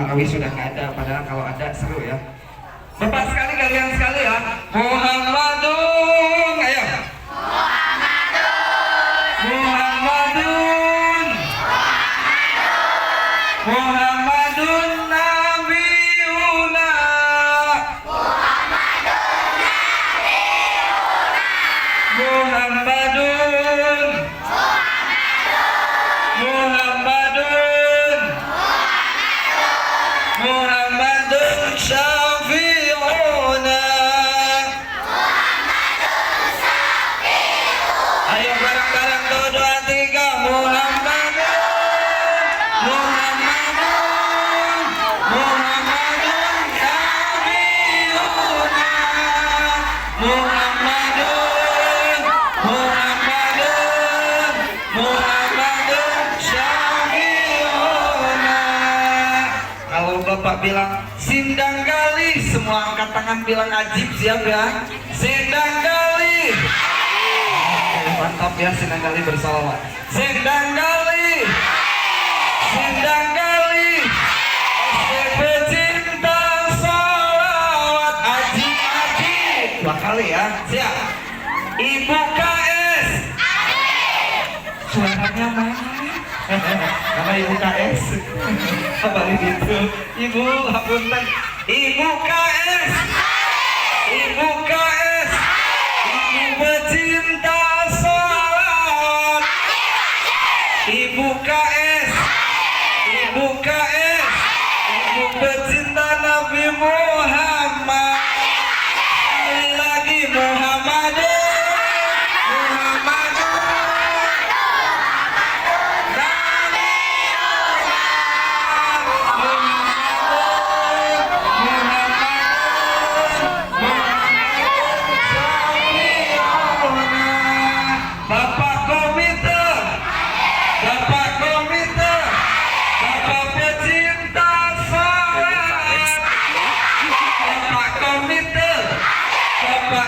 Langkawi sudah nggak ada, padahal kalau ada seru ya. Bapak sekali, kalian sekali ya. Muhammadun, ayo. Muhammadun. Muhammadun Nabiuna. Muhammadun. Muhammadun. Muhammadun Syafi'una. Ayo bareng-bareng tuh, 2, 3. Muhammadun. Muhammadun. Muhammadun Nabiuna. Muhammadun. Muhammadun. Muhammadun Syafi'una. Kalau Bapak bilang sindang gali, semua angkat tangan bilang ajib, siap ya? Sindang gali. Oke, mantap ya, sindang gali bersalawat. Sindang gali. Sindang gali. STP cinta salawat ajib ajib. 2 kali ya, siap. Ibu KS. Suaranya mana? Nama Ibu KS. Apa itu? Ibu, hapunten. Ibu KS. Ibu KS. Ibu pecinta salawat. Ibu KS. Ibu KS. Ibu pecinta Nabi Muhammad. Sekali lagi Muhammadun.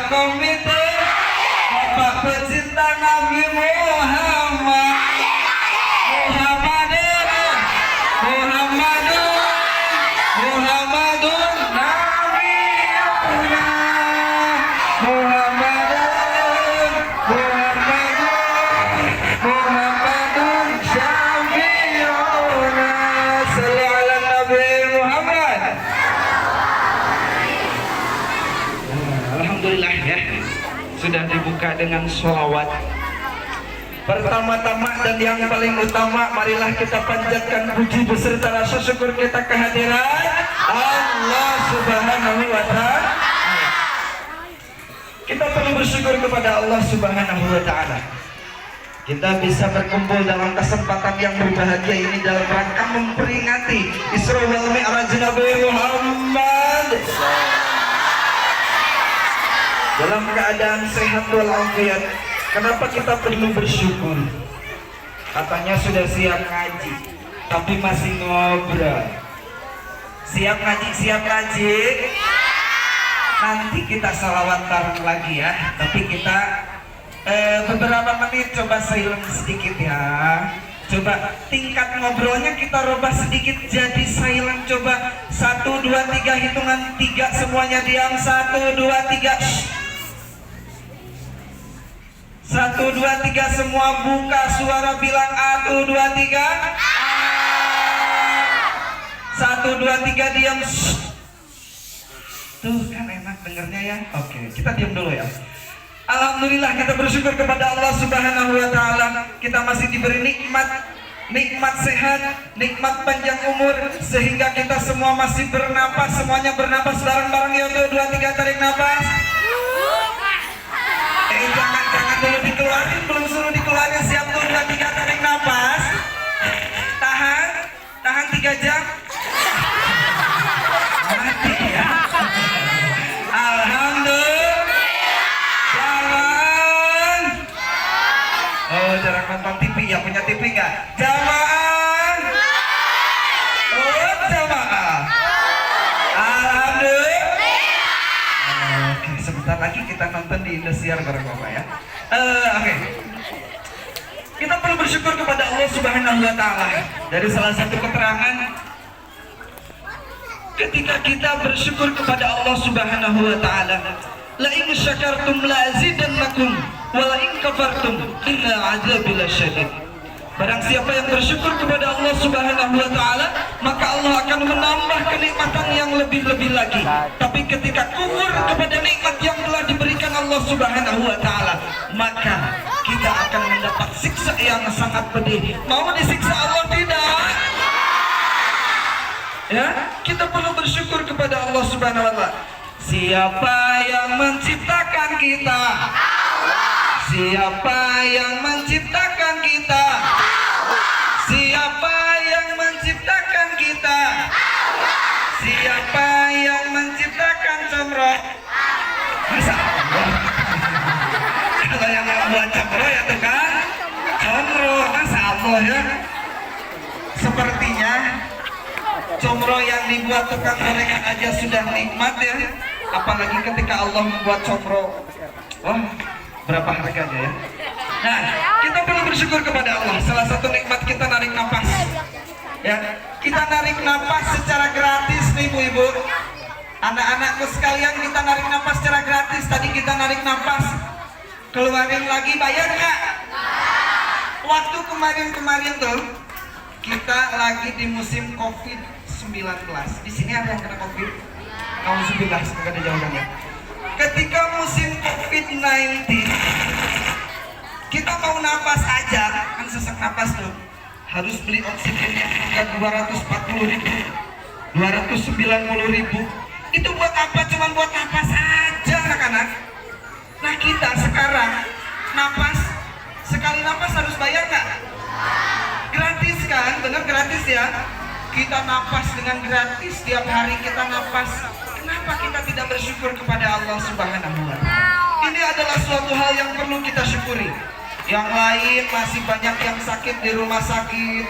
Komite Bapak pecinta Nabi Muhammad. Muhammadun. Muhammadun. Muhammadun Nabiuna. Muhammadun. Muhammadun. Muhammadun Syafi'una. Sallu ala Nabi Muhammad. Alhamdulillah ya, sudah dibuka dengan sholawat. Pertama-tama dan yang paling utama, marilah kita panjatkan puji beserta rasa syukur kita kehadiran Allah Subhanahu wa Ta'ala. Kita perlu bersyukur kepada Allah Subhanahu wa Ta'ala. Kita bisa berkumpul dalam kesempatan yang berbahagia ini dalam rangka memperingati Isra wal Mi'raj Nabi Muhammad dalam keadaan sehat walafiat. Kenapa kita perlu bersyukur? Katanya sudah siap ngaji, tapi masih ngobrol. Siap ngaji, siap ngaji. Nanti kita salawat bareng lagi ya. Tapi kita beberapa menit coba silent sedikit ya. Coba tingkat ngobrolnya kita rubah sedikit jadi silent. Coba 1, 2, 3, hitungan 3 semuanya diam. 1, 2, 3. 1, 2, 3 semua buka suara bilang 1, 2, 3. 1, 2, 3 diam. Tuh kan enak dengernya ya. Oke, kita diam dulu ya. Alhamdulillah, kita bersyukur kepada Allah Subhanahu wa Ta'ala. Kita masih diberi nikmat sehat, nikmat panjang umur, sehingga kita semua masih bernapas. Semuanya bernapas bareng-bareng ya. 1, 2, 3 tarik napas. Jangan dulu dikeluarin, belum suruh dikeluarin. Siap, 1, 2, 3 tarik napas. Tahan 3 jam. Mati ya. Alhamdulillah. Jalan. Oh, jarang nonton TV ya, punya TV nggak? Jamaah. Oh, jamaah. Alhamdulillah. Oke, sebentar lagi kita nonton di Indosiar bareng Bapak ya. Oke. Kita perlu bersyukur kepada Allah Subhanahu wa Ta'ala. Dari salah satu keterangan ketika kita bersyukur kepada Allah Subhanahu wa taala. La in syakartum la azidannakum wa la in kafartum inna 'adzabi lasyadid. Barang siapa yang bersyukur kepada Allah Subhanahu wa taala, maka Allah akan menambah kenikmatan yang lebih-lebih lagi. Tapi ketika kufur kepada nikmat yang telah diberikan Allah Subhanahu wa taala, maka kita akan mendapat siksa yang sangat pedih. Mau disiksa Allah tidak? Ya, kita perlu bersyukur kepada Allah Subhanahu wa taala. Siapa yang menciptakan kita? Siapa yang menciptakan kita? Siapa yang menciptakan kita? Siapa yang menciptakan Comro? Masa Allah? Kalau yang membuat Comro ya tuh kan Comro, masa Allah ya? Sepertinya Comro yang dibuat tukang gorengan aja sudah nikmat ya, apalagi ketika Allah membuat Comro. Wah, berapa harganya ya? Nah, kita perlu bersyukur kepada Allah. Salah satu nikmat kita narik nafas. Ya, kita narik nafas secara gratis nih ibu-ibu. Anak-anakku sekalian, kita narik nafas secara gratis. Tadi kita narik nafas, keluarin lagi, bayar nggak? Waktu kemarin tuh kita lagi di musim COVID-19. Di sini ada yang kena COVID? Nauzubillah, semoga ada jawabannya. Ketika musim COVID-19, kita mau nafas aja, kan sesak nafas tuh, harus beli oksigen yang harga 240.000, 290.000. Itu buat apa? Cuman buat nafas aja anak-anak. Nah kita sekarang nafas, sekali nafas harus bayar nggak? Gratis kan? Bener gratis ya? Kita nafas dengan gratis, tiap hari kita nafas. Kenapa kita tidak bersyukur kepada Allah Subhanahu wa taala? Ini adalah suatu hal yang perlu kita syukuri. Yang lain masih banyak yang sakit di rumah sakit,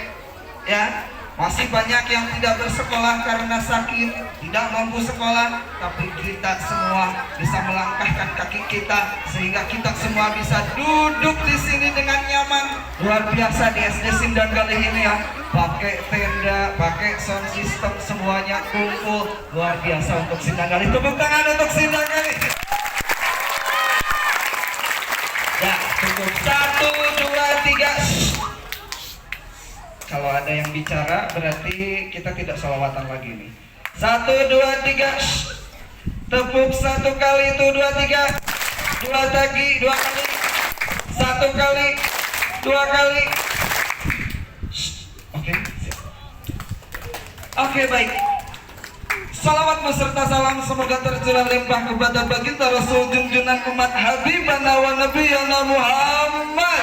ya, masih banyak yang tidak bersekolah karena sakit, tidak mampu sekolah. Tapi kita semua bisa melangkahkan kaki kita sehingga kita semua bisa duduk di sini dengan nyaman. Luar biasa di SD Sindang kali ini ya, pakai tenda, pakai sound system, semuanya kumpul. Luar biasa untuk Sindang kali. Tepuk tangan untuk Sindang kali. Ya, cukup. 1, 2, 3. Kalau ada yang bicara berarti kita tidak sholawatan lagi nih. 1, 2, 3. Tepuk 1 kali, itu 2, 3. 2 lagi, 2 kali. 1 kali, 2 kali. Oke, baik. Salawat beserta salam semoga tercurah limpah kepada baginda Rasul junjungan umat Habibana wa Nabiyana Muhammad,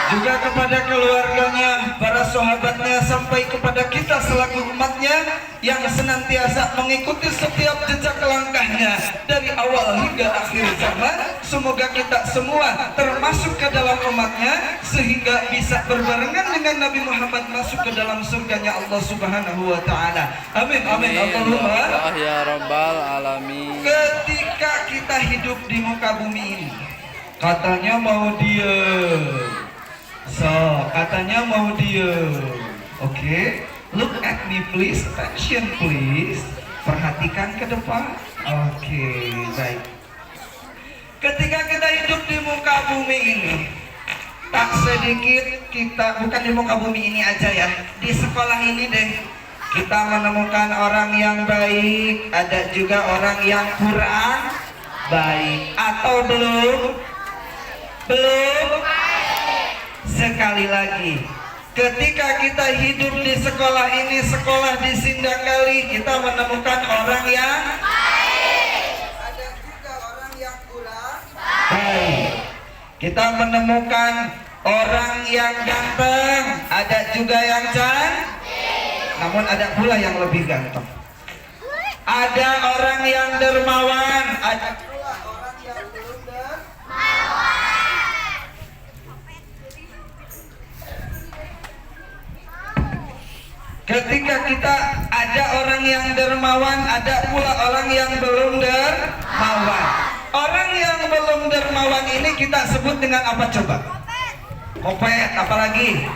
juga kepada keluarganya, para sahabatnya, sampai kepada kita selaku umatnya yang senantiasa mengikuti setiap jejak langkahnya dari awal hingga akhir zaman. Semoga kita semua termasuk ke dalam umatnya sehingga bisa berbarengan dengan Nabi Muhammad masuk ke dalam surganya Allah Subhanahu wa taala. Amin amin Allahumma ya rabbal alamin. Ketika kita hidup di muka bumi ini, katanya mau diem. Katanya mau diem. Oke, look at me please, attention please. Perhatikan ke depan. Oke, baik. Ketika kita hidup di muka bumi ini, tak sedikit kita, bukan di muka bumi ini aja ya, di sekolah ini deh, kita menemukan orang yang baik, ada juga orang yang kurang baik. Atau belum? Sekali lagi, ketika kita hidup di sekolah ini, sekolah di Sindang Kali, kita menemukan orang yang baik, ada juga orang yang kurang baik. Kita menemukan orang yang ganteng, ada juga yang cantik, namun ada pula yang lebih ganteng. Ada orang yang dermawan, ada pula orang yang belum dermawan. Ketika kita ada orang yang dermawan, ada pula orang yang belum dermawan. Orang yang belum dermawan ini kita sebut dengan apa coba? Kopet, apalagi?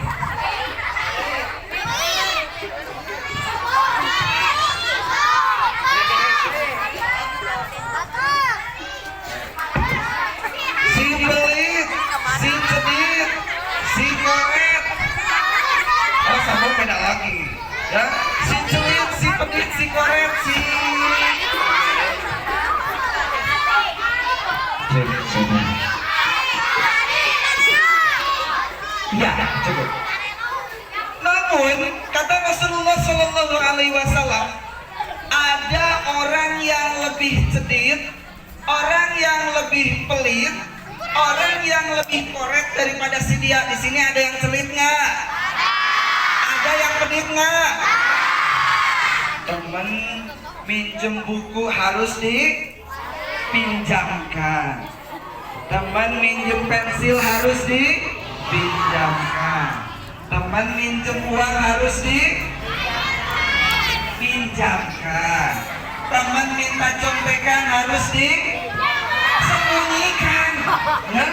Ya, cukup. Namun kata Rasulullah Shallallahu Alaihi Wasallam, ada orang yang lebih cedit, orang yang lebih pelit, orang yang lebih korek daripada si dia. Di sini ada yang celit nggak? Ada yang pelit nggak? Temen minjem buku harus dipinjamkan. Teman minjem pensil harus dipinjamkan. Teman minjem uang harus dipinjamkan. Teman minta contekan harus disembunyikan. Ya?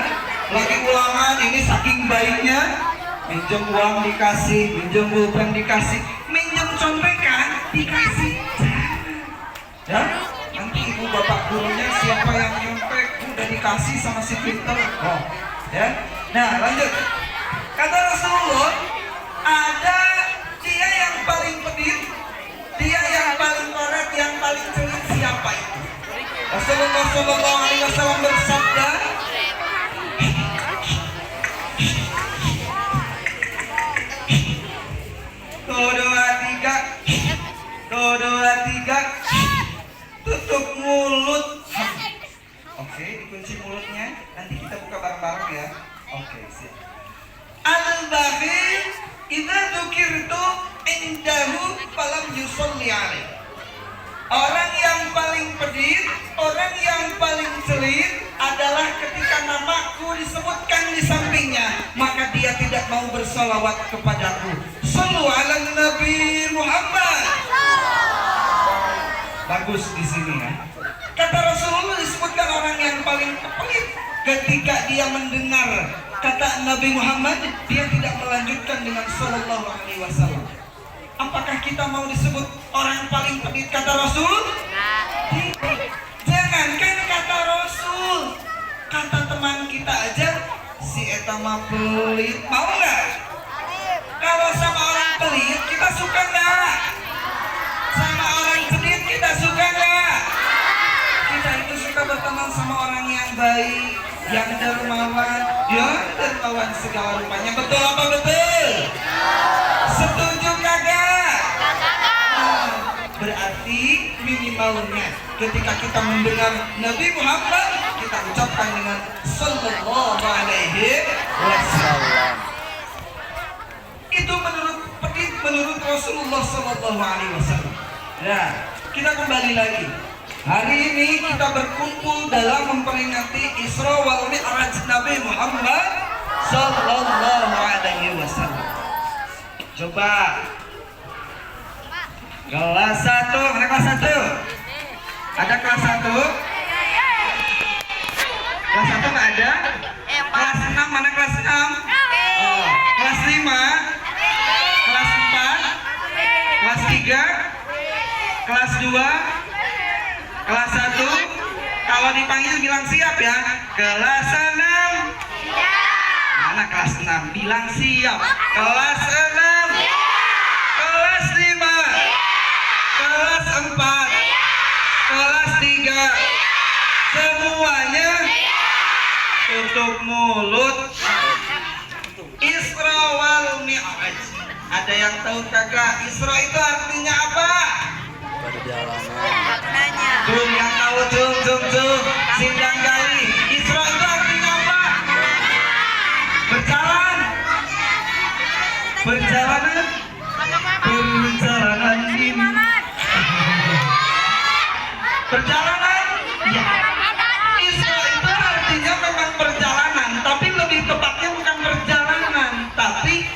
Lagi ulangan ini saking baiknya, minjem uang dikasih, minjem pulpen dikasih, minjem contekan dikasih. Ya? Nanti ibu bapak gurunya siapa yang nyontek udah dikasih sama si Victor. Oh, ya. Nah, lanjut. Kata Rasulullah, ada dia yang paling pedit, dia yang paling korek, yang paling celit. Siapa itu? Rasulullah Shallallahu Alaihi Wasallam bersabda, tuh dua tiga, tutup mulut. Oke, dikunci mulutnya. Nanti kita buka bareng-bareng ya. Oke, siap. Al-bakhil idza dzukirtu indahu falam yusolli alaih. Orang yang paling pedit, orang yang paling celit adalah ketika namaku disebutkan di sampingnya, maka dia tidak mau bersolawat kepadaku. Shallu ala Nabi Muhammad. Bagus di sini ya. Kata Rasulullah disebutkan orang yang paling pelit ketika dia mendengar kata Nabi Muhammad, dia tidak melanjutkan dengan Sallallahu Alaihi Wasallam. Apakah kita mau disebut orang paling pelit kata Rasul? Jangankan kata Rasul, kata teman kita aja, si eta mah pelit, mau nggak? Kalau sama orang pelit kita suka nggak? Sama orang celit kita suka nggak? Kita itu suka berteman sama orang yang baik, yang dermawan, ya dermawan segala rupanya. Betul apa betul? Setuju kagak? Nah, berarti minimalnya ketika kita mendengar Nabi Muhammad, kita ucapkan dengan Sallallahu Alaihi Wasallam. Itu menurut Rasulullah Sallallahu Alaihi Wasallam. Nah, kita kembali lagi. Hari ini kita berkumpul dalam memperingati Isra wal Mi'raj Nabi Muhammad Sallallahu Alaihi Wasallam. Coba kelas 1, mana kelas 1? Ada kelas 1? Kelas 1 nggak ada? Kelas 6, mana kelas 6? Oh, kelas 5? Kelas 4? Kelas 3? Kelas 2? Kelas 1? Kalau dipanggil bilang siap ya. Kelas 6? Mana kelas 6? Bilang siap. Kelas 6? Kelas 5? Kelas 4? Kelas 3? Semuanya tutup mulut. Isra wal Mi'raj. Ada yang tahu kagak Isra itu artinya apa? Tuh yang tahu cum sindang kali. Isra itu artinya apa? Berjalan. Perjalanan. Perjalanan ini. Perjalanan. Ya. Isra itu artinya memang perjalanan, tapi lebih tepatnya bukan perjalanan, tapi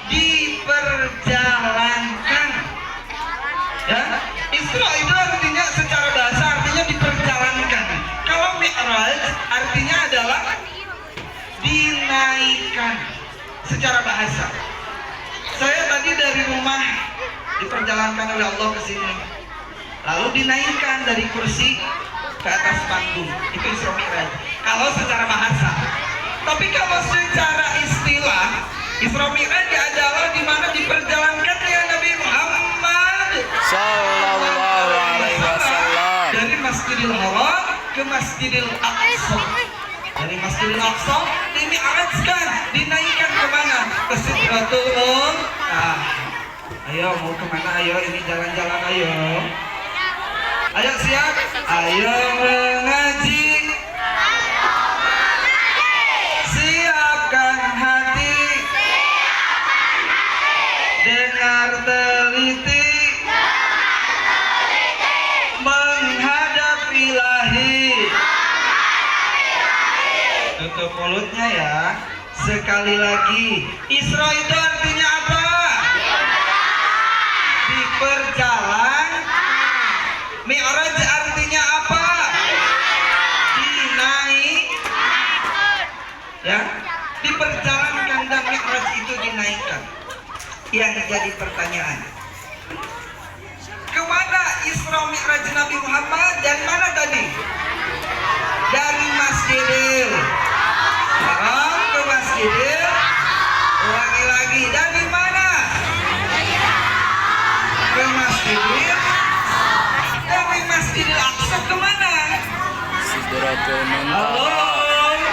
diperjalankan. Ya. Isra itu artinya secara bahasa artinya diperjalankan. Kalau Mi'raj artinya adalah dinaikkan secara bahasa. Saya tadi dari rumah diperjalankan oleh Allah ke sini, lalu dinaikkan dari kursi ke atas panggung. Itu Isra Mi'raj kalau secara bahasa. Tapi kalau secara istilah, Isra Mi'raj adalah di mana diperjalankan dengan Nabi Muhammad Sallallahu Alaihi Wasallam dari Masjidil Haram ke Masjidil Aqsa. Dari Masjidil Aqsa dimi'rajkan, dinaikkan kemana? Ke Sidratul Muntaha. Ayo mau kemana? Ayo ini jalan-jalan ayo. Ayo siap. Ayo mengaji. Siapkan hati. Dengar teliti. Menghadap ilahi. Tutup mulutnya ya. Sekali lagi, Isra itu artinya apa? Diperjalan. Mi'raj artinya apa? Dinaik. Ya, diperjalankan dan Mi'raj itu dinaikkan. Yang jadi pertanyaan, kemana Isra Mi'raj Nabi Muhammad? Dari mana tadi? Dari Masjidil Haram ke Masjidil. Ulangi lagi, dari mana? Ke Masjidil. Dari Masjidil Aqsa kemana? Sidratul Halo. Muntaha.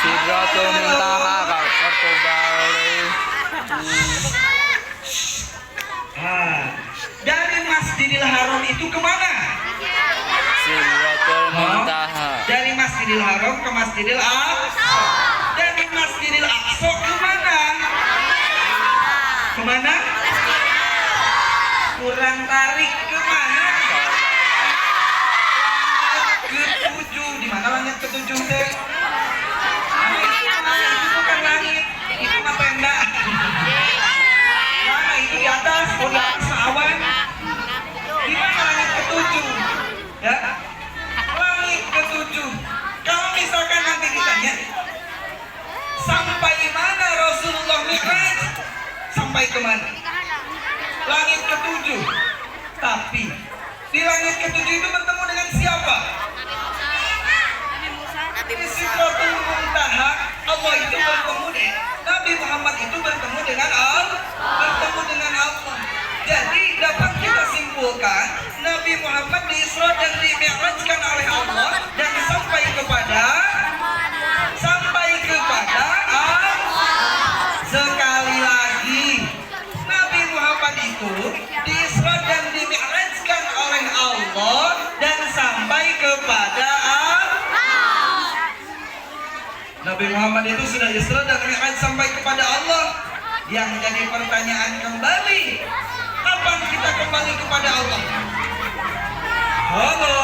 Sidratul Muntaha Kak kartu balik. Dari Masjidil Haram itu kemana? Sidratul Muntaha. Dari Masjidil Haram ke Masjidil Aqsa. Dari Masjidil Aqsa kemana? Kemana? Kurang tarik kemana? Ketujuh. Di mana langit ketujuh teh? Itu bukan langit, itu mah tenda. Mana itu di atas? Oh di atas awan. Di mana langit ketujuh? Ya, langit ketujuh. Kalau misalkan nanti ditanya, sampai mana Rasulullah Mi'raj? Sampai kemana? Langit ketujuh. Tapi di langit ketujuh itu bertemu dengan siapa? Di Sidratul Muntaha. Allah itu bertemu dengan Nabi Muhammad itu bertemu dengan Allah. Jadi dapat kita simpulkan Nabi Muhammad diisra dan dimi'rajkan oleh Allah dan sampai kepada Allah. Sekali lagi, Nabi Muhammad itu diisra dan dimi'rajkan oleh Allah dan sampai kepada Allah. Nabi Muhammad itu sudah isra dan mi'raj sampai kepada Allah. Yang jadi pertanyaan kembali, kapan kita kembali kepada Allah? Halo.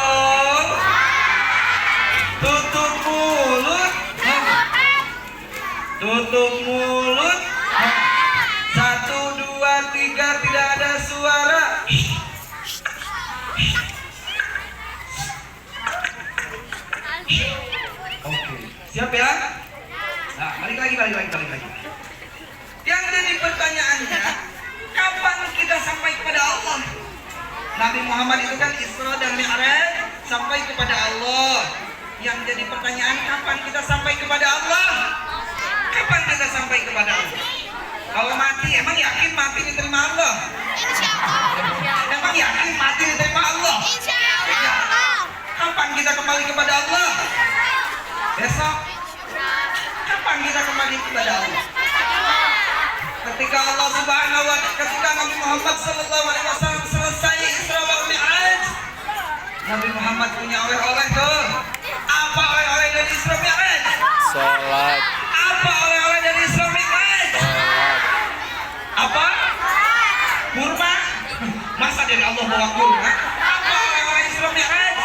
Tutup mulut. Tutup mulut. 1, 2, 3 tidak ada suara. Oke, siap ya? Nah, balik lagi. Yang jadi pertanyaannya, kapan kita sampai kepada Allah? Nabi Muhammad itu kan Isra dan Mi'raj sampai kepada Allah. Yang jadi pertanyaan, kapan kita sampai kepada Allah? Kapan kita sampai kepada Allah? Kalau mati, emang yakin mati diterima Allah? Emang yakin mati diterima Allah? Ya. Kapan kita kembali kepada Allah? Besok. Kapan kita kembali kepada Allah? Ketika Allah Subhanahu wa Ta'ala, ketika Nabi Muhammad sallallahu alaihi wasallam selesai Isra wal Mi'raj, Nabi Muhammad punya oleh-oleh tuh. Apa oleh-oleh dari Isra Mi'raj? Salat. Apa oleh-oleh dari Isra Mi'raj? Salat. Apa? Kurma? Masa dari Allah bawa kurma? Apa oleh-oleh Isra Mi'raj?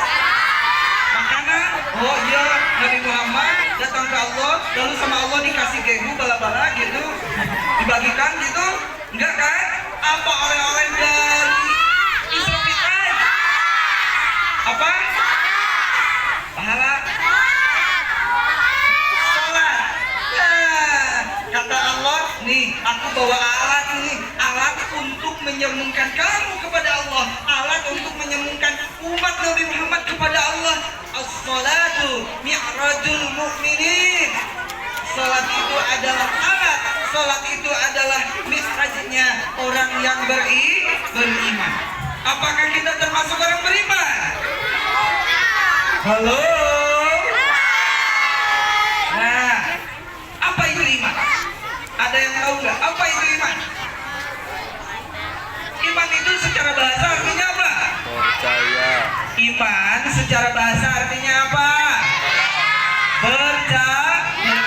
Makanan? Oh iya, Nabi Muhammad datang ke Allah, lalu sama Allah dikasih keju bala-bala gitu, dibagikan gitu, enggak kan? Apa oleh-oleh dari Isra Mi'raj? Apa? Pahala? Salat. Nah, kata Allah, nih aku bawa alat nih, alat untuk menyambungkan kamu kepada Allah, alat untuk menyambungkan umat Nabi Muhammad kepada Allah. As-salatu mi'rajul mu'minin. Salat itu adalah alat, salat itu adalah mi'rajnya orang yang beriman. Apakah kita termasuk orang beriman? Halo? Iman secara bahasa artinya apa? Percaya.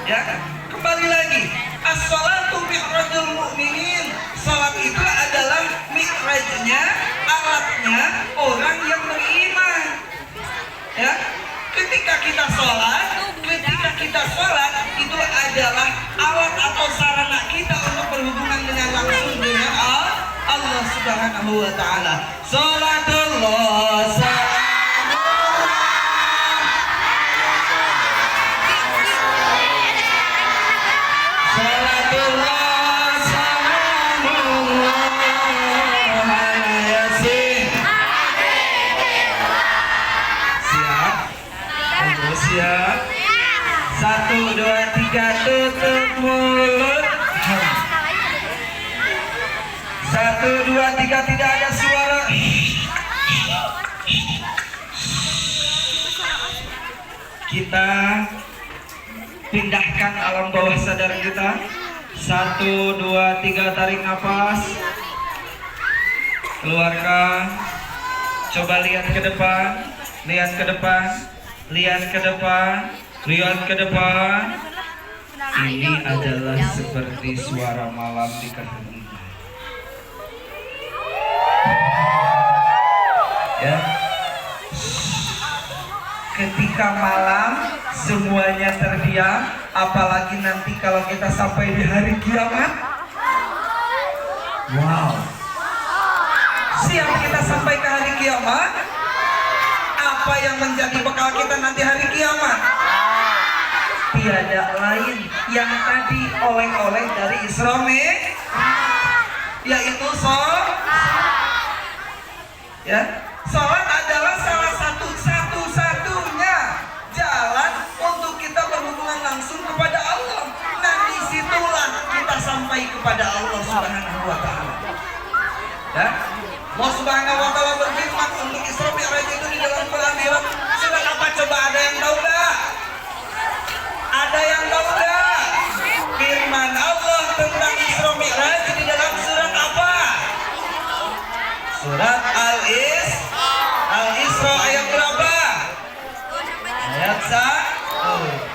Ya, kembali lagi. As-sholatu mi'rajul mu'minin. Salat itu adalah mi'rajnya, alatnya orang yang beriman. Ya, ketika kita sholat itu adalah alat atau sarana kita untuk berhubungan dengan langsung dengan Allah Subhanahu wa taala. Sholatullah siap. 1, 2, 3 tutup mulut. 1, 2, 3 tidak ada suara. Kita pindahkan alam bawah sadar kita. 1, 2, 3 tarik nafas. Keluarkan. Coba lihat ke depan. Lihat ke depan. Lihat ke depan, lihat ke depan. Ini adalah seperti suara malam di keheningan. Ya. Ketika malam semuanya terdiam, apalagi nanti kalau kita sampai di hari kiamat. Wow. Siap kita sampai ke hari kiamat? Apa yang menjadi bekal kita nanti hari kiamat? Tiada lain yang tadi oleh-oleh dari Isra Mi'raj, yaitu salat adalah salah satu-satunya jalan untuk kita berhubungan langsung kepada Allah. Nah, disitulah kita sampai kepada Allah Subhanahu wa taala. Ya? Allah Subhanahu wa taala berfirman untuk Isra Mi'raj itu di dalam Quran bilang, surat apa coba, ada yang tahu enggak? Ada yang tahu enggak? Firman Allah tentang Isra Mi'raj di dalam surat apa? Surat Al-Isra ayat berapa? Ayat 1.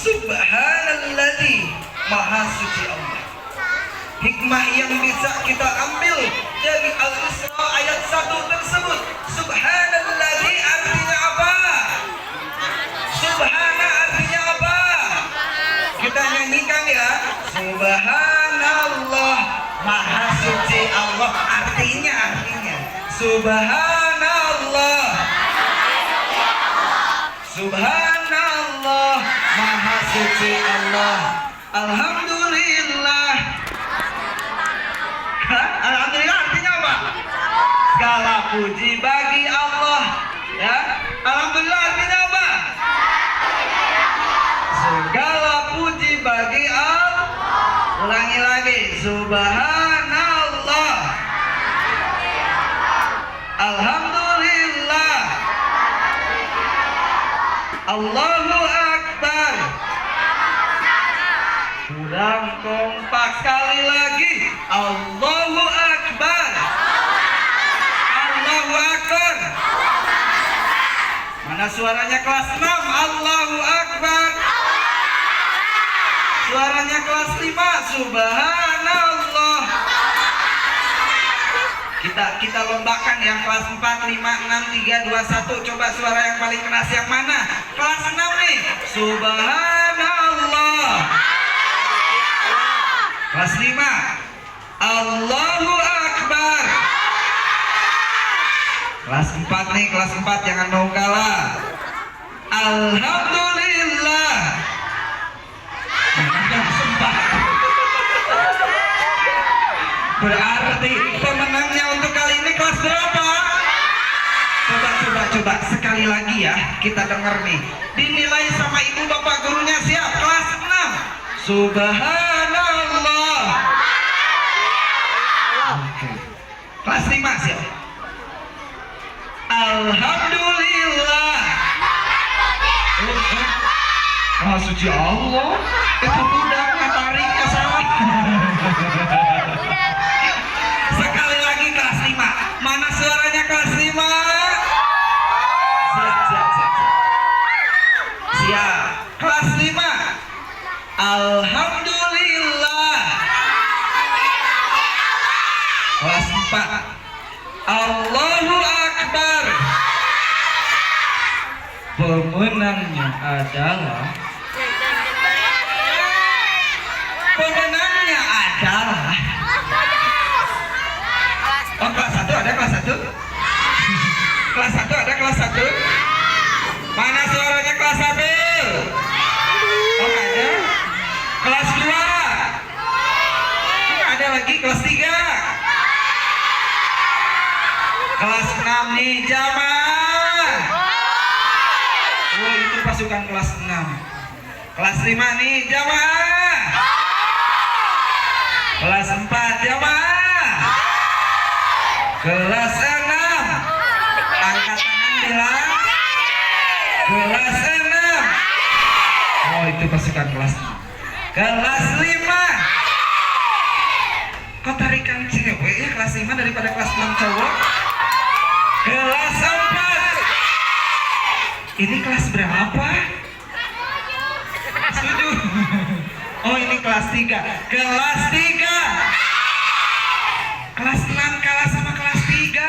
Subhanalladzi, maha suci Allah. Hikmah yang bisa kita ambil dari Al-Isra ayat 1 tersebut. Subhanalladzi artinya apa? Subhana artinya apa? Kita nyanyikan ya. Subhanallah, maha suci Allah. Artinya Subhanallah. Subhanallah, maha suci Allah. Alhamdulillah. Alhamdulillah artinya apa? Segala puji bagi Allah. Ya, alhamdulillah artinya apa? Segala puji bagi Allah. Ulangi lagi. Subhanallah. Alhamdulillah. Allahu Akbar. Kurang kompak sekali lagi. Allahu Akbar. Allahu Akbar. Mana suaranya kelas 6? Allahu Akbar. Suaranya kelas 5. Subhanallah. Kita lombakan yang kelas 4, 5, 6, 3, 2, 1. Coba suara yang paling keras yang mana? Kelas 6 nih. Subhanallah. Kelas 5. Allahu Akbar. Kelas 4 nih, kelas 4 jangan mau kalah. Alhamdulillah. Jangan sempat. Berarti pemenangnya untuk kali ini kelas berapa? Coba sekali lagi ya, kita dengar nih. Dinilai sama ibu bapak gurunya, siap? Kelas 6. Subhanallah. Oke. Kelas 5 siap? Alhamdulillah. Oh, suci Allah. Itu budak tariknya salah. Sekali lagi kelas 5. Mana suaranya kelas 5? Siap. Kelas 5. Alhamdulillah. Kelas 4. Allahu Akbar. Pemenangnya adalah Oh, kelas 1 ada kelas 1? Kelas 1 ada kelas 1? Mana suaranya kelas 1? Oh, nggak ada. Kelas 2? Ada lagi kelas 3? Kelas 6 nih jamaah. Oh, itu pasukan kelas 6. Kelas 5 nih jamaah. Kelas 4 jamaah. Kelas 6. Angkat tangan bilang. Kelas 6. Oh, itu pasukan kelas 6. Kelas 5. Kok tarikan cewek ya kelas 5 daripada kelas 6 cowok? Kelas 4. Ini kelas berapa? Setuju? Oh, ini kelas 3. Kelas 3. Kelas 6 kalah sama kelas 3.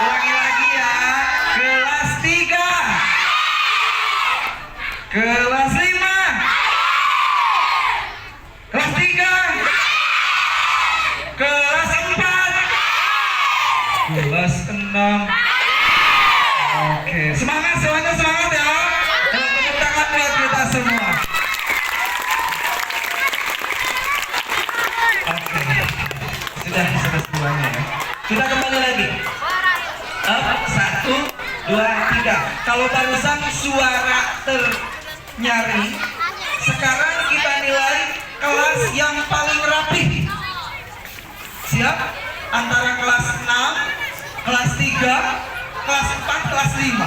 Ulangi lagi ya. Kelas 3. Kelas 5. Kelas 3. Kelas 4. Kelas 6. Oke, semangat semuanya, semangat ya. Tepuk tangan buat kita semua. Oke, sudah semuanya ya. Kita kembali lagi. Up, 1, 2, 3. Kalau barusan suara ternyari, sekarang kita nilai kelas yang paling rapi. Siap? Antara kelas 6, kelas 3, kelas 4, kelas 5.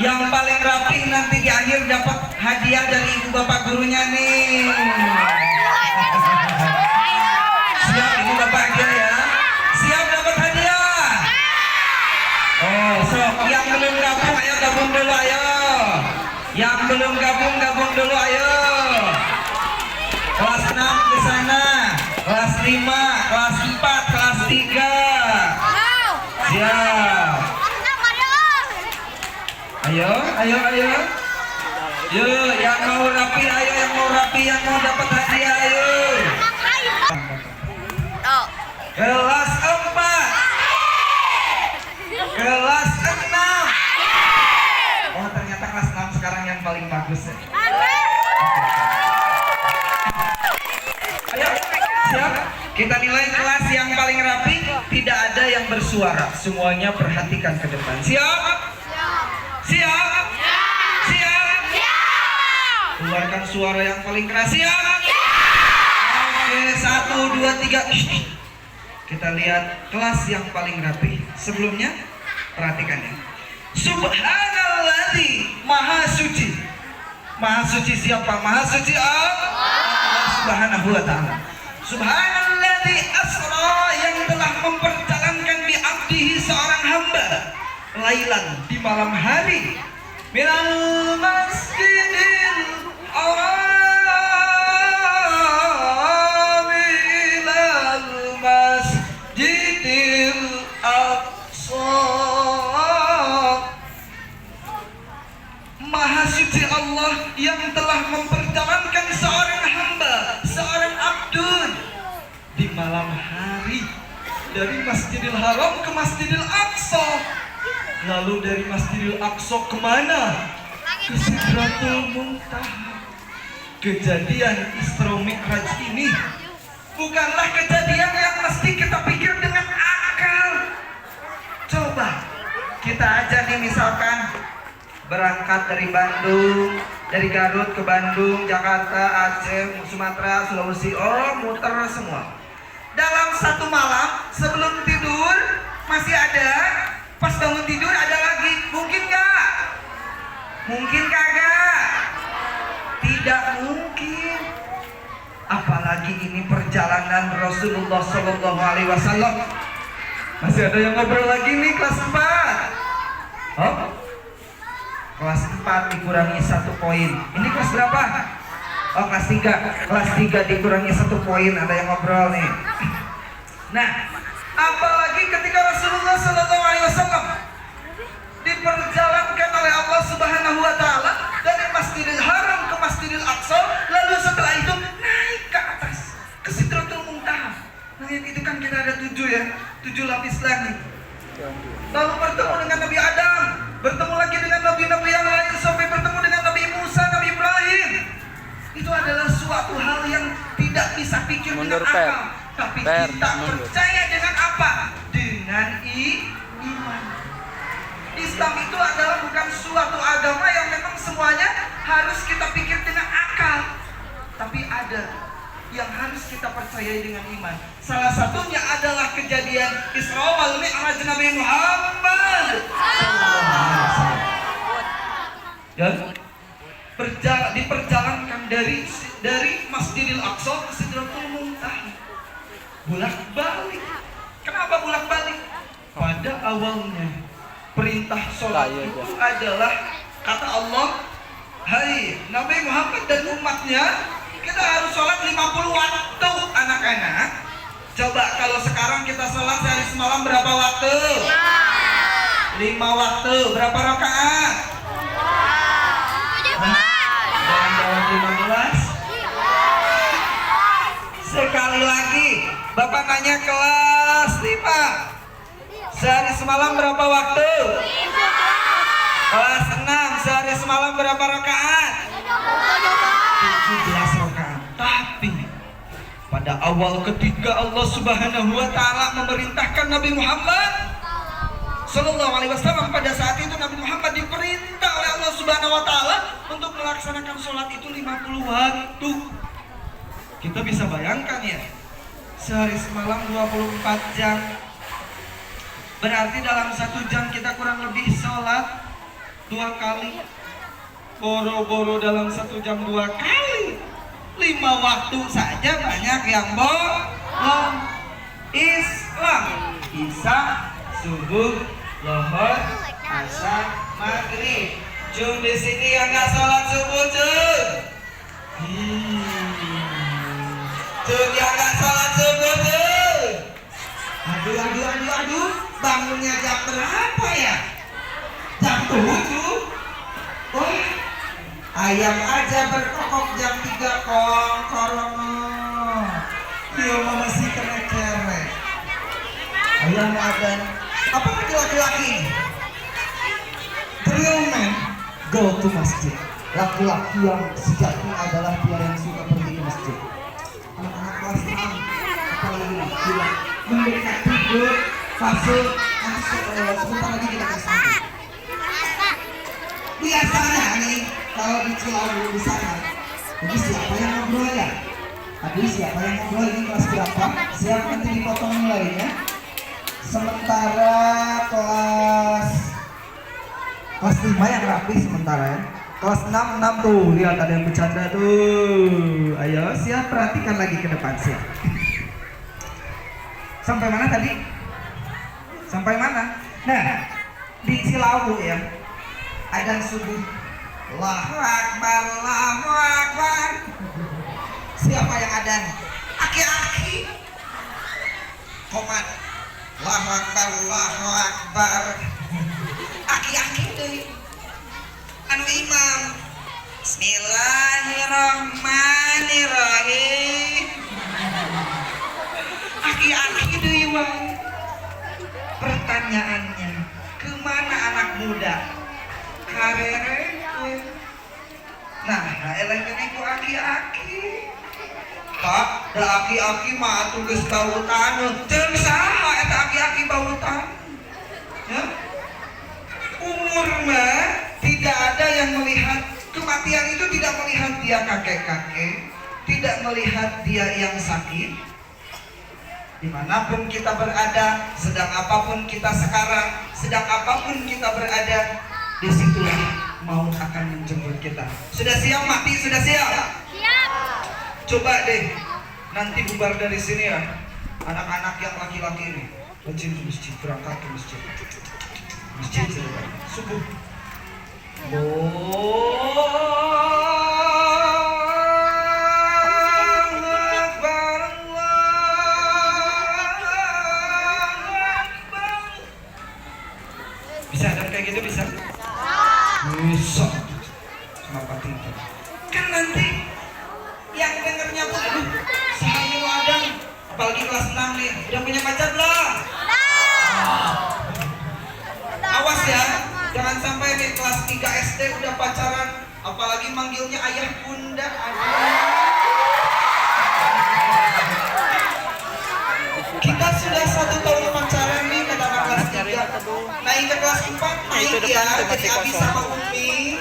Yang paling rapi nanti di akhir dapat hadiah dari ibu bapak gurunya nih. Siap ibu bapak dia ya? Siap dapat hadiah? Oh, sok. Yang belum gabung ayo gabung dulu ayo. Yang belum gabung dulu ayo. Kelas 6 ke sana. Kelas 5, kelas 4, kelas 3. Siap. Ayo. Yuk, yang mau rapi ayo, yang mau rapi, yang mau dapat hadiah ayo. Kelas 4. Kelas 6. Oh, ternyata kelas 6 sekarang yang paling bagus ya. Ayo, siap. Kita nilai kelas yang paling rapi, tidak ada yang bersuara. Semuanya perhatikan ke depan. Siap? Siap? Siap? Keluarkan suara yang paling keras. Siap? Oke, 1, 2, 3. Kita lihat kelas yang paling rapi. Sebelumnya, perhatikan ya. Subhanalladzi, Maha Suci. Maha Suci siapa? Maha Suci Allah Subhanahu wa Ta'ala. Subhanalladzi asra, yang telah memperjalankan bi abdihi seorang hamba lailan di malam hari minal masjidil haram ilal masjidil aqsa. Maha suci Allah yang telah memperjalankan seorang hamba, di malam hari dari Masjidil Haram ke Masjidil Aqsa. Lalu dari Masjidil Aqsa kemana? Ke Sidratul Muntaha. Kejadian Isra Mi'raj ini bukanlah kejadian yang mesti kita pikir dengan akal. Coba kita aja nih misalkan berangkat dari Bandung, dari Garut ke Bandung, Jakarta, Aceh, Sumatera, Sulawesi, muter semua. Dalam satu malam sebelum tidur masih ada, pas bangun tidur ada lagi. Mungkin gak? Mungkin kagak? Tidak mungkin. Apalagi ini perjalanan Rasulullah Shallallahu Alaihi Wasallam. Masih ada yang ngobrol lagi nih kelas 4. Oh, kelas 4 dikurangi 1 poin. Ini kelas berapa? Oh, kelas 3. Kelas 3 dikurangi 1 poin. Ada yang ngobrol nih. Nah, apalagi ketika Rasulullah Shallallahu Alaihi Wasallam diperjalankan oleh Allah Subhanahu Wa Taala dari Masjidil Haram ke Masjidil Aqsa, lalu setelah itu naik ke atas ke Sidratul Muntaha. Nah, itu kan kita ada 7 ya, 7 lapis langit. Lalu bertemu dengan Nabi Adam, bertemu lagi dengan nabi-nabi yang lain sampai bertemu dengan Nabi Musa, Nabi Ibrahim. Itu adalah suatu hal yang tidak bisa pikir dengan akal, tapi kita percaya dengan apa? Dengan iman. Islam itu adalah bukan suatu agama yang memang semuanya harus kita pikir dengan akal, tapi ada yang harus kita percayai dengan iman. Salah satunya adalah kejadian Isra wal Mi'raj Nabi Muhammad. Dan diperjalankan dari Masjidil Aqsa ke Sidratul Muntaha. Bolak-balik. Kenapa bolak-balik? Pada awalnya perintah sholat itu adalah kata Allah, hai Nabi Muhammad dan umatnya, kita harus sholat 50 waktu anak-anak. Coba kalau sekarang kita sholat sehari semalam berapa waktu? 5 waktu. Berapa rakaat? Jangan jawab 15. Sekali lagi, Bapak nanya kelas 5. Sehari semalam berapa waktu? 5. Kelas 6, sehari semalam berapa rakaat? 17 rakaat. Tapi pada awal ketika Allah Subhanahu Wa Taala memerintahkan Nabi Muhammad Sallallahu Alaihi Wasallam, pada saat itu Nabi Muhammad diperintah oleh Allah Subhanahu Wa Taala untuk melaksanakan sholat itu 50 waktu. Kita bisa bayangkan ya, sehari semalam 24 jam. Berarti dalam 1 jam kita kurang lebih sholat 2 kali. Boro-boro dalam 1 jam 2 kali. 5 waktu saja banyak yang bohong. Islam, Isya, subuh, lohor, asar, maghrib. Cum di sini yang nggak sholat subuh, cum. Cum yang nggak sholat subuh, cum. Aduh. Bangunnya jam berapa ya? Jam 7. Oh, ayam aja berkokok jam 3 korono. Dia masih kena kerek. Ayam ada. Apa laki-laki? The real man go to masjid. Laki-laki yang sejati adalah dia yang suka pergi ke masjid. Anak-anak kelas 6 apalagi laki-laki mendekat tidur fase sebentar lagi kita kasih sampai. Biasanya nih kalau di Cilawu di sana, jadi siapa yang ngobrol ya? Aduh, siapa yang ngobrol ini kelas berapa? Siap nanti dipotong nilainya. Sementara kelas 5 yang rapi sementara ya. Kelas 6 tuh, lihat ada yang bercanda tuh. Ayo siap, perhatikan lagi ke depan siap. Sampai mana tadi? Sampai mana? Nah, di Cilawu ya, adzan subuh. Allahu Akbar, Allahu Akbar. Siapa yang adzan? Aki-aki. Komat. Allahu Akbar, Allahu Akbar. Aki-aki deh. Anu imam. Bismillahirrahmanirrahim. wae. Pertanyaannya, kemana anak muda? Karere. Nah, eleng kene ku aki-aki. Pak, da aki-aki mah atuh geus bautan. Jeung saha eta aki-aki bautan? Ya? Umur mah tidak ada yang melihat. Kematian itu tidak melihat dia kakek-kakek, tidak melihat dia yang sakit. Dimanapun kita berada, sedang apapun kita sekarang, sedang apapun kita berada, disitulah maut akan menjemput kita. Sudah siap mati? Sudah siap? Siap. Coba deh, nanti bubar dari sini ya, anak-anak yang laki-laki ini rajin ke masjid, berangkat ke masjid. Masjid subuh. Bisa ada kayak gitu bisa? Bisa. Kenapa tidak? Kan nanti yang dengernya pun aduh, sahayu adang, apalagi kelas 6 nih, udah punya pacar belum? Awas ya, jangan sampai nih kelas 3 SD udah pacaran, apalagi manggilnya ayah bunda. Kita sudah 1 tahun pacaran nih, kata anak kelas 3. Naik ke kelas 4, naik ya, jadi Abi sama Umi.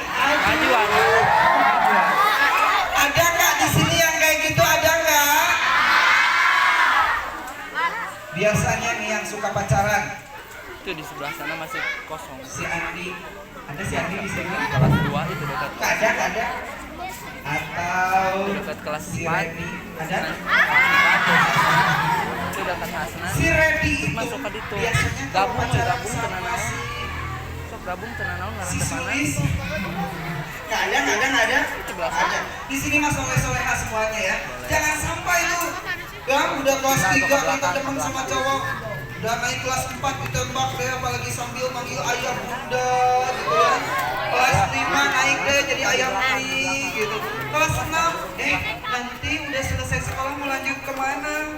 Ada nggak di sini yang kayak gitu? Ada nggak? Biasanya nih yang suka pacaran. Itu di sebelah sana masih kosong. Si Andi, ada si Andi di sini. Kelas 2 itu dekat. Nggak ada. Atau Dekat kelas si 4. Redi, ada? Itu dekat Hasna. Si Redi itu Masuk ke itu. biasanya kalau Gabung pacaran sama sama si gabung tenanau si ngaran mana? Sulis. Nggak ada. Itu belas. Ada. Di sini mas soleh-soleha semuanya ya. Jangan sampai lu, ya udah kelas 3 kita demen sama cowok, udah naik kelas 4 ditembak deh, apalagi sambil manggil ayah bunda gitu ya. Kelas 5 naik deh jadi ayah Umi gitu. Kelas 6 nanti udah selesai sekolah mau lanjut kemana?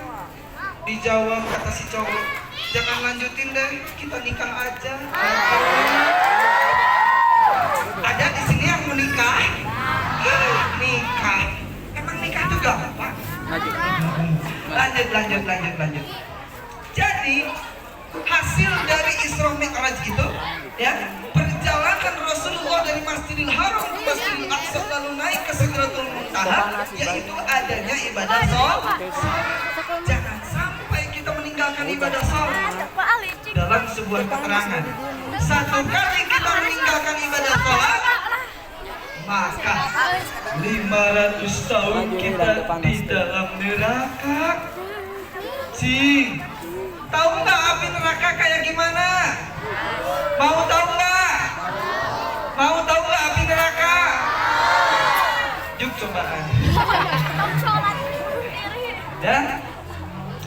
Dijawab kata si cowok, jangan lanjutin deh, kita nikah aja. Ada di sini yang menikah? Nikah. Emang nikah tuh gampang? Lanjut. Jadi hasil dari Isra Mi'raj itu ya, perjalanan Rasulullah dari Masjidil Haram ke Masjidil Aqsa lalu naik ke Sidratul Muntaha, yaitu adanya ibadah sholat. Jangan sampai kita meninggalkan ibadah sholat. Dalam sebuah keterangan, 1 kali kita meninggalkan ibadah sholat, maka 500 tahun kita di dalam neraka. Cing, tahu nggak api neraka kayak gimana? Mau tahu nggak? Api neraka? Yuk cobaan. Ya?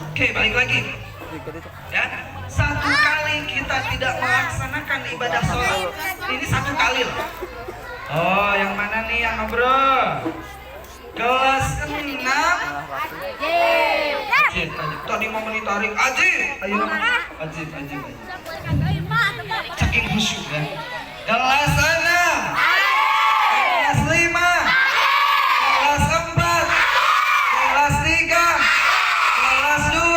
Oke, balik lagi. Ya, 1 kali kita tidak melaksanakan ibadah sholat. Ini 1 kali loh. Oh, yang mana nih yang ngobrol? Kelas 6. Ajit. Tadi mau menitarik Ajit. Ayo. Ajit. Saking khusyuk ya. Kelas 6. Kelas 5. Kelas 4. Kelas 3. Kelas 2.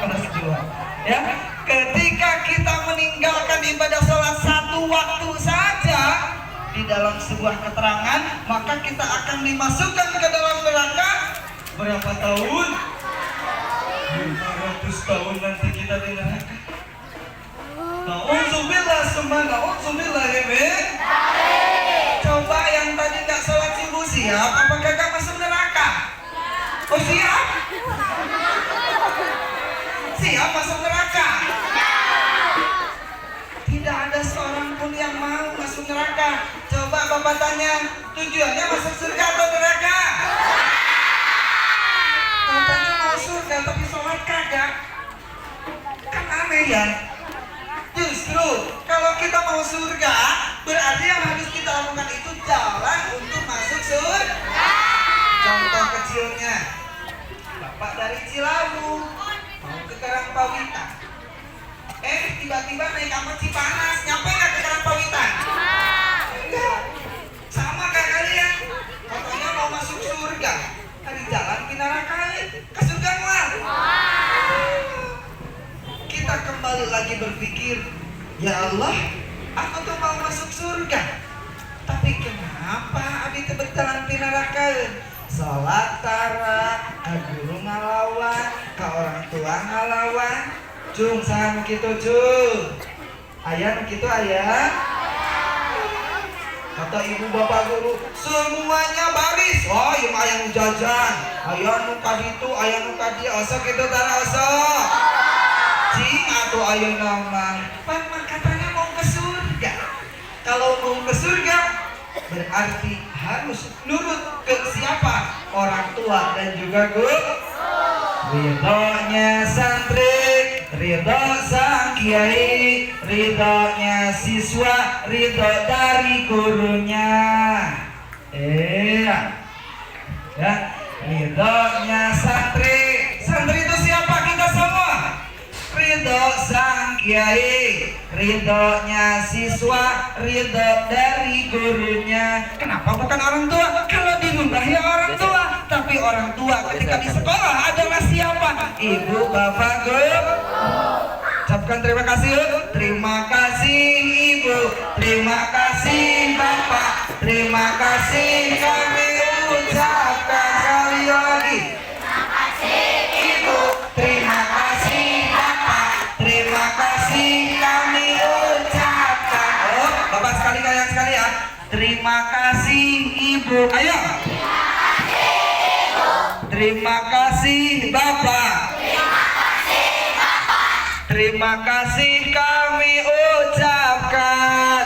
Kelas 2. Ya, ketika kita meninggalkan ibadah sholat 1 waktu saja di dalam sebuah keterangan, maka kita akan dimasukkan ke dalam neraka berapa tahun? 500 tahun nanti kita di neraka. Na'udzubillah summa na'udzubillah ya Ben. Coba yang tadi nggak sholat subuh siap apa kagak masuk neraka? Oh siap? Siap masuk neraka? Tidak ada seorang pun yang mau masuk neraka. Coba Bapak tanya, tujuannya masuk surga atau neraka? Katanya mau surga tapi sholat kagak. Kan aneh ya. Justru kalau kita mau surga, berarti yang harus kita lakukan itu jalan untuk masuk surga. Contoh kecilnya, Bapak dari Cilawu mau ke Karangpawitan. Tiba-tiba naik angkot Cipanas, nyampe nggak ke Karangpawitan? Enggak. Sama kayak kalian. Katanya mau masuk surga. Dari jalan Pinara Kali ke surga luar. Kita kembali lagi berpikir, ya Allah, aku tuh mau masuk surga. Tapi kenapa abi teu berjalan pinarakeun? Salat tara, ka guru ngalawan, ka orang tua ngalawan. Cung saha kitu cung? Aya nu kitu aya? Kata ibu bapak guru, semuanya baris. Oh, ieu mah aya nu jajan, aya nu ka ditu, aya nu ka dieu, osok kitu tara osok. Cing atuh ayeuna mah, pan mah katanya mau ke surga. Kalau mau ke surga berarti harus nurut ke siapa? Orang tua dan juga guru. Ridhonya santri, ridho sang kiai, ridhonya siswa, ridho dari gurunya. Ya, ridhonya santri, santri itu siapa? Kita semua. Ridho sang kiai, ridhonya siswa, ridho dari gurunya. Kenapa bukan orang tua? Kalau di rumah ya orang tua, tapi orang tua ketika di sekolah adalah siapa? Ibu, bapak, guru. Ucapkan terima kasih. Terima kasih ibu, terima kasih bapak, terima kasih kami ucapkan sekali lagi. Terima kasih ibu, terima kasih bapak, terima kasih kami ucapkan. Oh, bapak sekali kalian sekalian. Terima kasih ibu. Ayo. Terima kasih bapak. Terima kasih kami ucapkan.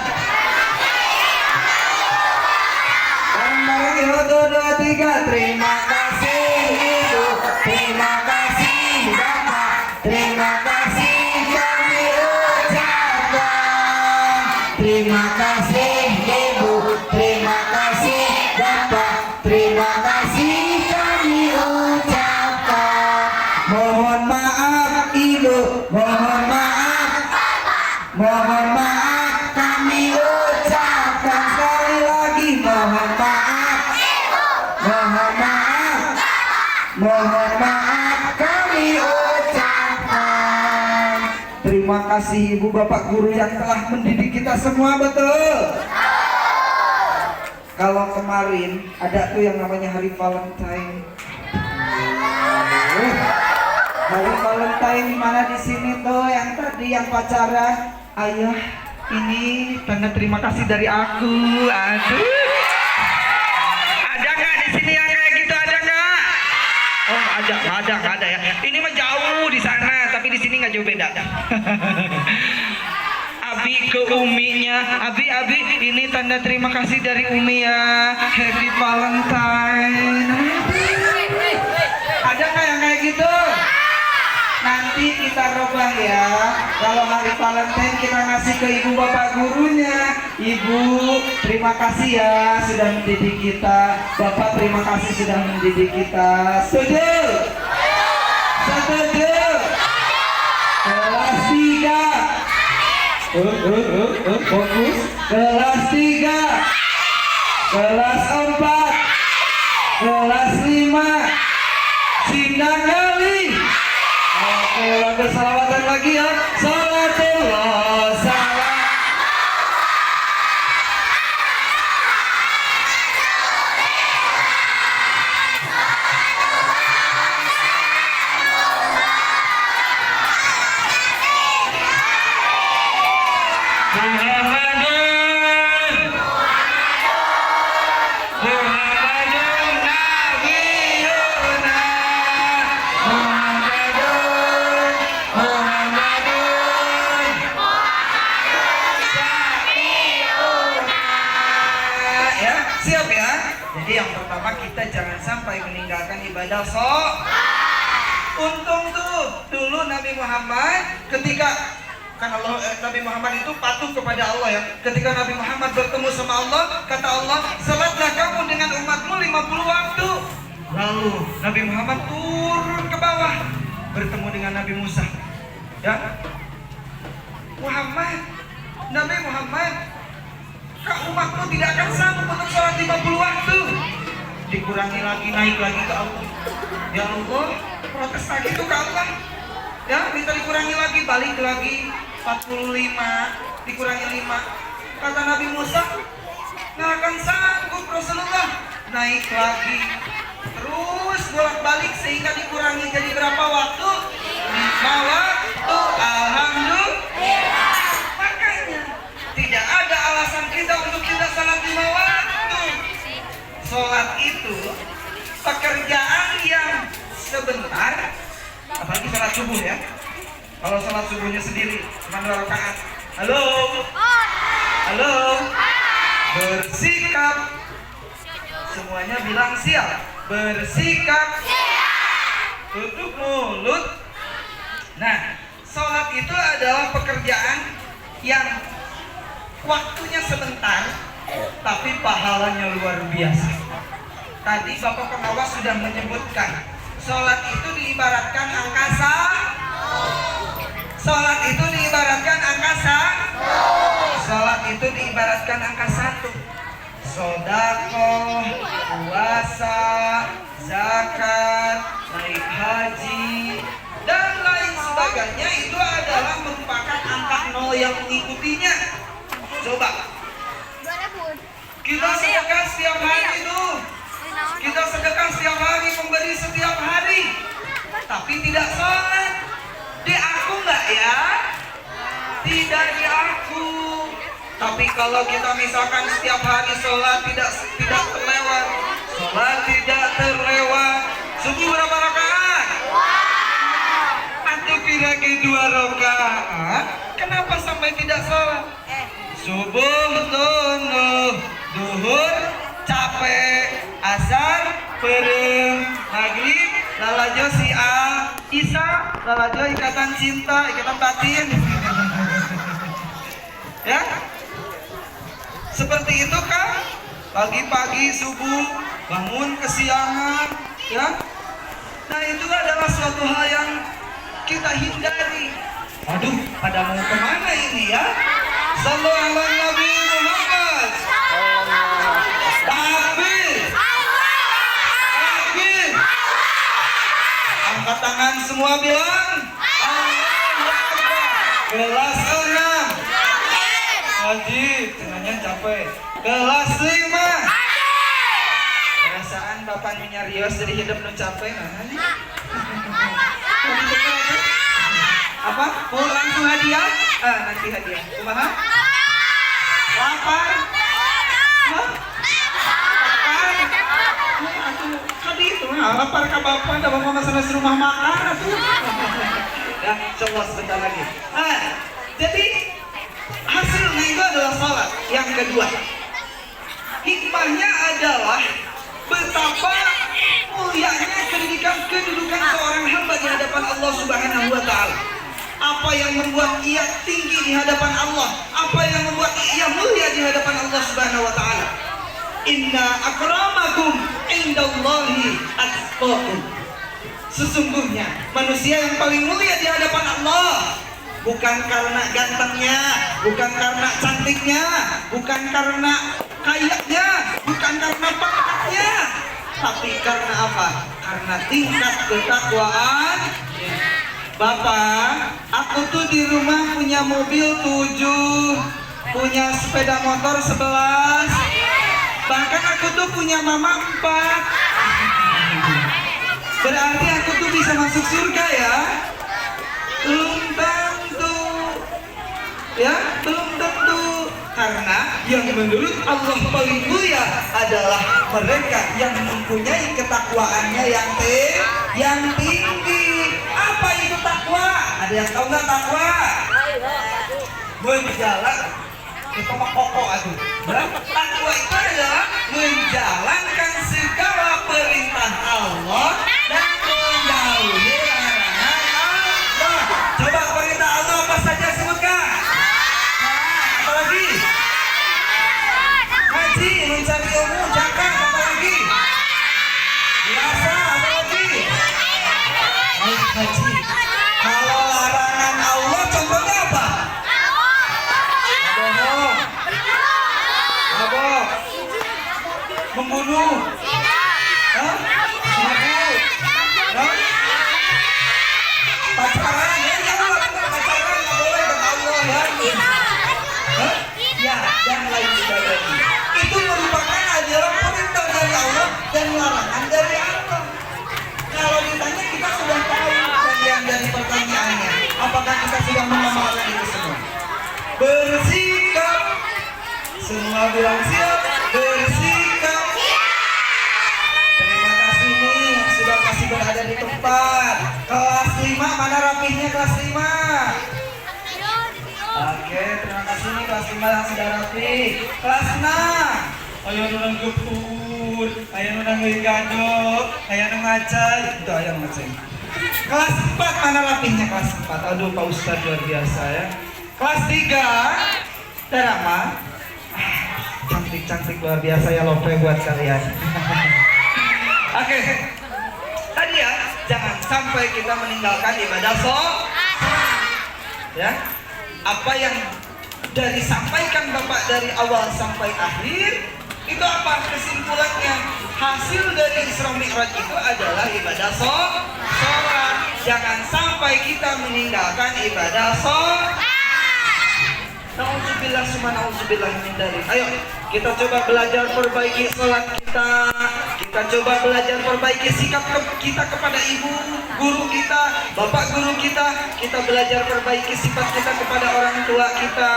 Bareng-bareng yuk, 1, 2, 3. Terima kasih ibu, terima kasih bapak, terima kasih kami ucapkan. Terima kasih ibu, terima kasih bapak, terima kasih kami ucapkan. Mohon maaf ibu, mohon maaf, mohon maaf kami ucapkan sekali lagi. Mohon maaf, mohon maaf, mohon maaf kami ucapkan. Terima kasih ibu bapak guru yang telah mendidik kita semua, betul. Kalau kemarin ada tuh yang namanya hari Valentine. Hari Valentine di mana di sini tuh yang tadi yang pacaran? Ayah, ini tanda terima kasih dari aku. Aduh. Ada nggak di sini yang kayak gitu? Ada nggak? Oh, nggak ada ya. Ini mah jauh di sana, tapi di sini nggak jauh beda. Abi ke Uminya, Abi ini tanda terima kasih dari Umi ya. Happy Valentine. Ada nggak yang kayak gitu? Nanti kita rubah ya. Kalau hari Valentine kita ngasih ke ibu bapak gurunya. Ibu, terima kasih ya sudah mendidik kita. Bapak, terima kasih sudah mendidik kita. Setuju? Setuju? Kelas 3. Fokus. Kelas 3. Kelas 4. Kelas 5. Sindang kali. Oke, lagu salawatan lagi ya. Salatullah salam. Siap ya? Jadi yang pertama kita jangan sampai meninggalkan ibadah Untung tuh dulu Nabi Muhammad ketika Nabi Muhammad itu patuh kepada Allah ya. Ketika Nabi Muhammad bertemu sama Allah, kata Allah, "Salatlah kamu dengan umatmu 50 waktu." Lalu Nabi Nabi Muhammad turun ke bawah bertemu dengan Nabi Musa. Ya, Muhammad, Nabi Muhammad, umatmu tidak akan sanggup untuk sholat 50 waktu. Dikurangi lagi, naik lagi ke Allah. Ya Allah, protes lagi tuh ke Allah. Ya, minta dikurangi lagi, balik lagi 45, dikurangi 5. Kata Nabi Musa, nggak akan sanggup Rasulullah. Naik lagi, terus bolak-balik sehingga dikurangi jadi berapa waktu? 5 waktu. Alhamdulillah. Makanya tidak ada alasan kita untuk tidak salat 5 waktu. Sholat itu pekerjaan yang sebentar, apalagi sholat subuh ya. Kalau sholat subuhnya sendiri cuma 2 rakaat. Halo, halo, bersikap. Semuanya bilang siap. Bersikap, tutup mulut. Nah, sholat itu adalah pekerjaan yang waktunya sebentar, tapi pahalanya luar biasa. Tadi Bapak Pengawas sudah menyebutkan, sholat itu diibaratkan angkasa. Sholat itu diibaratkan angkasa. Sholat itu diibaratkan angka 1. Sedekah, puasa, zakat, naik haji, dan lain sebagainya itu adalah merupakan angka 0 yang mengikutinya. Coba kita sedekah setiap hari tuh. Kita sedekah setiap hari, memberi setiap hari, tapi tidak sholat. Diaku nggak ya? Tidak diaku. Tapi kalau kita misalkan setiap hari sholat tidak terlewat, sholat tidak terlewat, subuh berapa rakaat? Atau kira-kira 2 rakaat? Kenapa sampai tidak sholat? Subuh tunuh, duhur capek, asar perem, maghrib lalajo siang, isya lalajo ikatan cinta, ikatan batin. Ya, seperti itu kan? Pagi-pagi subuh bangun kesiangan, ya. Nah, itu adalah suatu hal yang kita hindari. Aduh, pada mau kemana ini ya? Sallallahu alaihi Nabi Muhammad. Takbir. Takbir. Angkat tangan semua bilang Allahu Akbar. Kelas 6. Haji, cenanya capek. Kelas 5. Perasaan Bapak nyarios jadi hidup nu capek. Apa? Mau langsung hadiah? Nanti hadiah. Kumaha? Lapar? Hah? Lapar? Tadi itu lapar ke bapak, ada bapak masalah rumah makan atuh. Ya, coba sebentar lagi. Jadi hasilnya itu adalah salat. Yang kedua, hikmahnya adalah betapa mulianya kedudukan seorang hamba di hadapan Allah Subhanahu wa taala. Apa yang membuat ia tinggi di hadapan Allah? Apa yang membuat ia mulia di hadapan Allah Subhanahu wa taala? Inna akramakum indallahi atqakum. Sesungguhnya manusia yang paling mulia di hadapan Allah bukan karena gantengnya, bukan karena cantiknya, bukan karena kayanya, bukan karena pangkatnya, tapi karena apa? Karena tingkat ketakwaan. Bapak, aku tuh di rumah punya mobil 7, punya sepeda motor 11, bahkan aku tuh punya mama 4. Berarti aku tuh bisa masuk surga ya? Belum tentu. Ya, belum tentu. Karena yang menurut Allah paling mulia adalah mereka yang mempunyai ketakwaannya yang tinggi. Apa itu takwa? Ada yang tahu nggak takwa? Menjalan itu mah pokok aduh. Takwa itu adalah menjalankan segala perintah Allah dan menjauhi larangan Allah. Coba perintah Allah apa saja sebutkan? Apa lagi? Haji, mencari ilmu, zakat, apa lagi? Puasa, apa lagi? Haji. Kalau larangan Allah contohnya apa? Bohong. Mabok. Membunuh. Hah? Mabuk. Hah? Pacaran. Jangan lakukan pacaran, nggak boleh kata Allah ya. Hah? Ya, dan lain sebagainya. Itu merupakan ajaran perintah dari Allah dan larangan dari Allah. Kalau ditanya kita sudah tahu bagian dari pertanyaannya. Apakah kita sudah mengamalkan itu semua? Bersikap. Semua bilang siap. Bersikap. Terima kasih nih yang sudah masih berada di tempat. Kelas 5 mana rapihnya kelas 5? Oke, terima kasih nih kelas 5 yang sudah rapi. Kelas 6. Ayo nang gepur, ayo nang gadok, ayo nang ngacai. Itu ayo ngacai. Kelas 4 mana rapinya kelas 4? Aduh Pak Ustadz luar biasa ya. Kelas 3 Terama. Cantik-cantik luar biasa ya lope buat kalian. Oke. Tadi ya, jangan sampai kita meninggalkan ibadah ya. Apa yang dari sampaikan Bapak dari awal sampai akhir itu apa kesimpulannya? Hasil dari Isra Mi'raj itu adalah ibadah sholat. Jangan sampai kita meninggalkan ibadah sholat. Nauzubillah summa nauzubillah min dzalik. Ayo kita coba belajar perbaiki sholat kita. Kita coba belajar perbaiki sikap kita kepada ibu guru kita, bapak guru kita. Kita belajar perbaiki sifat kita kepada orang tua kita.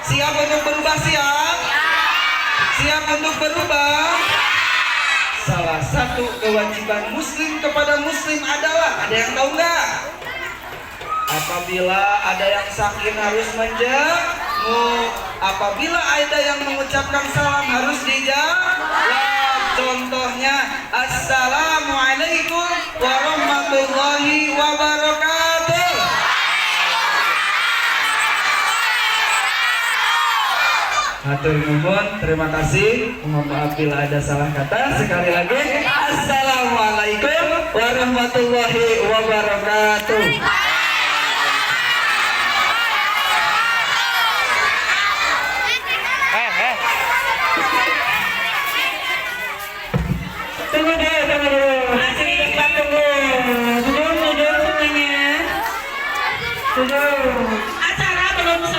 Siap untuk berubah? Siap? Siap untuk berubah? Salah satu kewajiban muslim kepada muslim adalah, ada yang tahu nggak? Apabila ada yang sakit harus menjenguk. Apabila ada yang mengucapkan salam harus dijawab. Contohnya, Assalamualaikum warahmatullahi wabarakatuh. Hatur nuhun, terima kasih. Mohon maaf bila ada salah kata. Sekali lagi, Assalamualaikum warahmatullahi wabarakatuh. Tunggu dulu. Masih di depan tunggu. Duduk semuanya. Duduk.